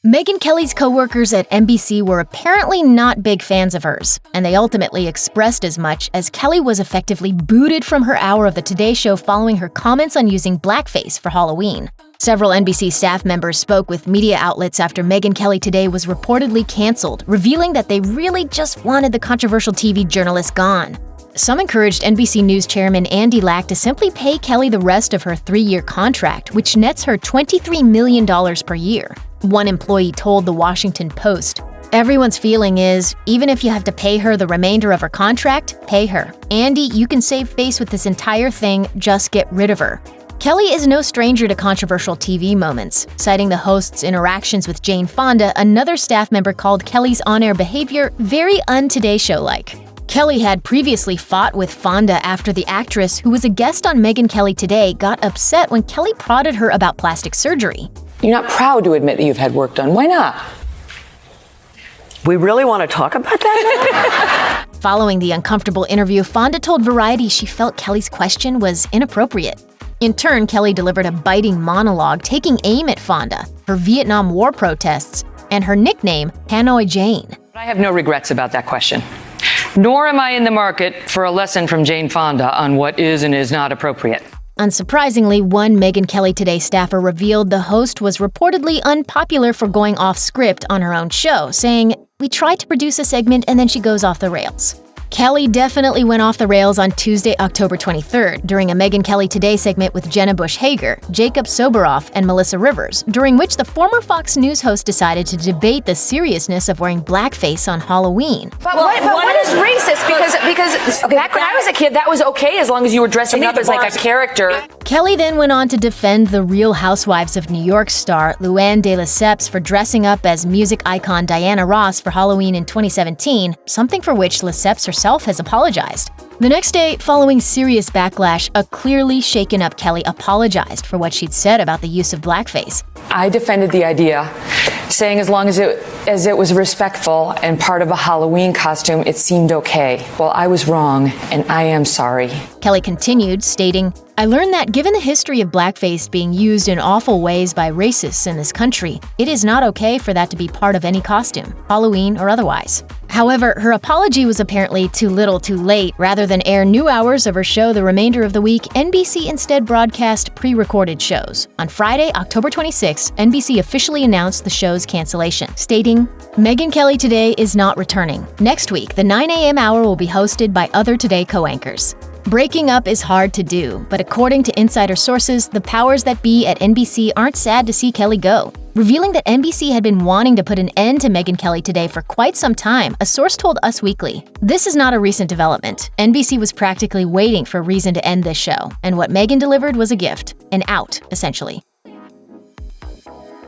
Megyn Kelly's co-workers at NBC were apparently not big fans of hers, and they ultimately expressed as much as Kelly was effectively booted from her hour of the Today Show following her comments on using blackface for Halloween. Several NBC staff members spoke with media outlets after Megyn Kelly Today was reportedly canceled, revealing that they really just wanted the controversial TV journalist gone. Some encouraged NBC News chairman Andy Lack to simply pay Kelly the rest of her 3-year contract, which nets her $23 million per year. One employee told The Washington Post, "Everyone's feeling is, even if you have to pay her the remainder of her contract, pay her. Andy, you can save face with this entire thing, just get rid of her." Kelly is no stranger to controversial TV moments. Citing the host's interactions with Jane Fonda, another staff member called Kelly's on-air behavior very un-Today Show-like. Kelly had previously fought with Fonda after the actress, who was a guest on Megyn Kelly Today, got upset when Kelly prodded her about plastic surgery. You're not proud to admit that you've had work done. Why not? We really want to talk about that? Following the uncomfortable interview, Fonda told Variety she felt Kelly's question was inappropriate. In turn, Kelly delivered a biting monologue taking aim at Fonda, her Vietnam War protests, and her nickname, Hanoi Jane. I have no regrets about that question. Nor am I in the market for a lesson from Jane Fonda on what is and is not appropriate. Unsurprisingly, one Megyn Kelly Today staffer revealed the host was reportedly unpopular for going off script on her own show, saying, "We tried to produce a segment and then she goes off the rails." Kelly definitely went off the rails on Tuesday, October 23rd, during a Megyn Kelly Today segment with Jenna Bush Hager, Jacob Soboroff, and Melissa Rivers, during which the former Fox News host decided to debate the seriousness of wearing blackface on Halloween. But what is racist? Because back when I was a kid, that was okay as long as you were dressing up as like a character. Kelly then went on to defend the Real Housewives of New York star Luann de Lesseps for dressing up as music icon Diana Ross for Halloween in 2017, something for which Lesseps herself has apologized. The next day, following serious backlash, a clearly shaken-up Kelly apologized for what she'd said about the use of blackface. I defended the idea, saying as long as it was respectful and part of a Halloween costume, it seemed okay. Well, I was wrong, and I am sorry. Kelly continued, stating, "I learned that given the history of blackface being used in awful ways by racists in this country, it is not okay for that to be part of any costume, Halloween or otherwise." However, her apology was apparently too little too late. Rather than air new hours of her show the remainder of the week, NBC instead broadcast pre-recorded shows. On Friday, October 26, NBC officially announced the show's cancellation, stating, "Megyn Kelly Today is not returning. Next week, the 9 a.m. hour will be hosted by other Today co-anchors." Breaking up is hard to do, but according to insider sources, the powers that be at NBC aren't sad to see Kelly go. Revealing that NBC had been wanting to put an end to Megyn Kelly Today for quite some time, a source told Us Weekly. "This is not a recent development. NBC was practically waiting for a reason to end this show, and what Megyn delivered was a gift, an out, essentially."